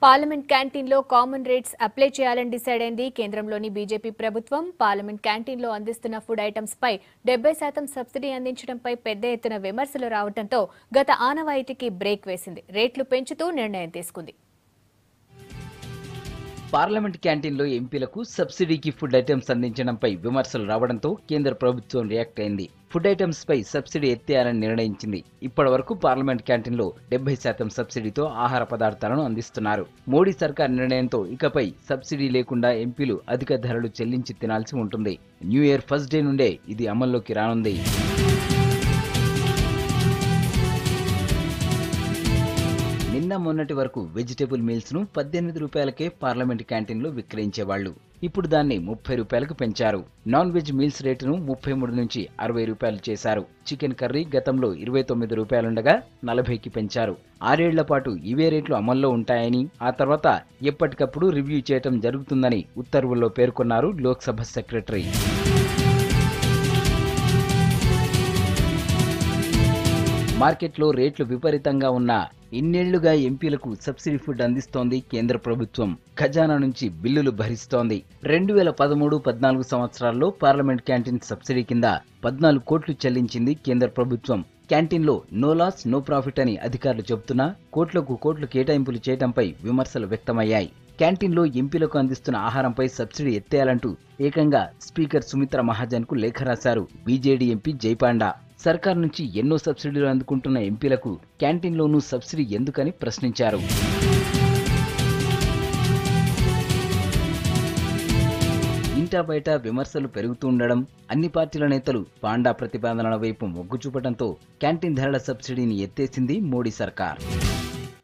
Parliament క్యాంటీన్లో common rates apply చేయాలని decide అయింది కేంద్రంలోని బీజేపీ ప్రభుత్వం. పార్లమెంట్ క్యాంటీన్లో అందిస్తున్న ఫుడ్ ఐటమ్స్ పై 70% సబ్సిడీ అందించడంపై పెద్ద ఎత్తున విమర్శలు రావడంతో గత ఆనవాయితీకి బ్రేక్ వేసింది. రేట్లు పెంచుతూ నిర్ణయం తీసుకుంది. పార్లమెంట్ క్యాంటీన్లో ఎంపీలకు సబ్సిడీకి ఫుడ్ ఐటమ్స్ అందించడంపై విమర్శలు రావడంతో కేంద్ర ప్రభుత్వం రియాక్ట్ అయింది. ఫుడ్ ఐటమ్స్ పై సబ్సిడీ ఎత్తేయాలని నిర్ణయించింది. ఇప్పటి వరకు పార్లమెంట్ క్యాంటీన్లో 70% సబ్సిడీతో ఆహార పదార్థాలను అందిస్తున్నారు. మోడీ సర్కార్ నిర్ణయంతో ఇకపై సబ్సిడీ లేకుండా ఎంపీలు అధిక ధరలు చెల్లించి తినాల్సి ఉంటుంది. న్యూ ఇయర్ ఫస్ట్ డే నుండే ఇది అమల్లోకి రానుంది. నిన్న మొన్నటి వరకు వెజిటేబుల్ మీల్స్ ను 18 రూపాయలకే పార్లమెంట్ క్యాంటీన్లో విక్రయించేవాళ్లు. ఇప్పుడు దాన్ని 30 రూపాయలకు పెంచారు. నాన్ వెజ్ మీల్స్ రేటును 33 నుంచి 60 రూపాయలు చేశారు. చికెన్ కర్రీ గతంలో 29 రూపాయలుండగా 40కి పెంచారు. 6 ఏళ్ల పాటు ఇవే రేట్లు అమల్లో ఉంటాయని, ఆ తర్వాత ఎప్పటికప్పుడు రివ్యూ చేయటం జరుగుతుందని ఉత్తర్వుల్లో పేర్కొన్నారు లోక్సభ సెక్రటరీ. మార్కెట్లో రేట్లు విపరీతంగా ఉన్నా ఇన్నేళ్లుగా ఎంపీలకు సబ్సిడీ ఫుడ్ అందిస్తోంది కేంద్ర ప్రభుత్వం. ఖజానా నుంచి బిల్లులు భరిస్తోంది. 2013-14 సంవత్సరాల్లో పార్లమెంట్ క్యాంటీన్ సబ్సిడీ కింద 14 కోట్లు చెల్లించింది కేంద్ర ప్రభుత్వం. క్యాంటీన్లో నో లాస్ నో ప్రాఫిట్ అని అధికారులు చెబుతున్నా కోట్లకు కోట్లు కేటాయింపులు చేయడంపై విమర్శలు వ్యక్తమయ్యాయి. క్యాంటీన్లో ఎంపీలకు అందిస్తున్న ఆహారంపై సబ్సిడీ ఎత్తేయాలంటూ ఏకంగా స్పీకర్ సుమిత్రా మహాజన్ కు లేఖ రాశారు బీజేడీ ఎంపీ జైపాండా. సర్కార్ నుంచి ఎన్నో సబ్సిడీలు అందుకుంటున్న ఎంపీలకు క్యాంటీన్లోనూ సబ్సిడీ ఎందుకని ప్రశ్నించారు. ఇంటా బయట విమర్శలు పెరుగుతుండడం, అన్ని పార్టీల నేతలు పాండా ప్రతిపాదనల వైపు మొగ్గు చూపడంతో క్యాంటీన్ ధరల సబ్సిడీని ఎత్తేసింది మోడీ సర్కార్.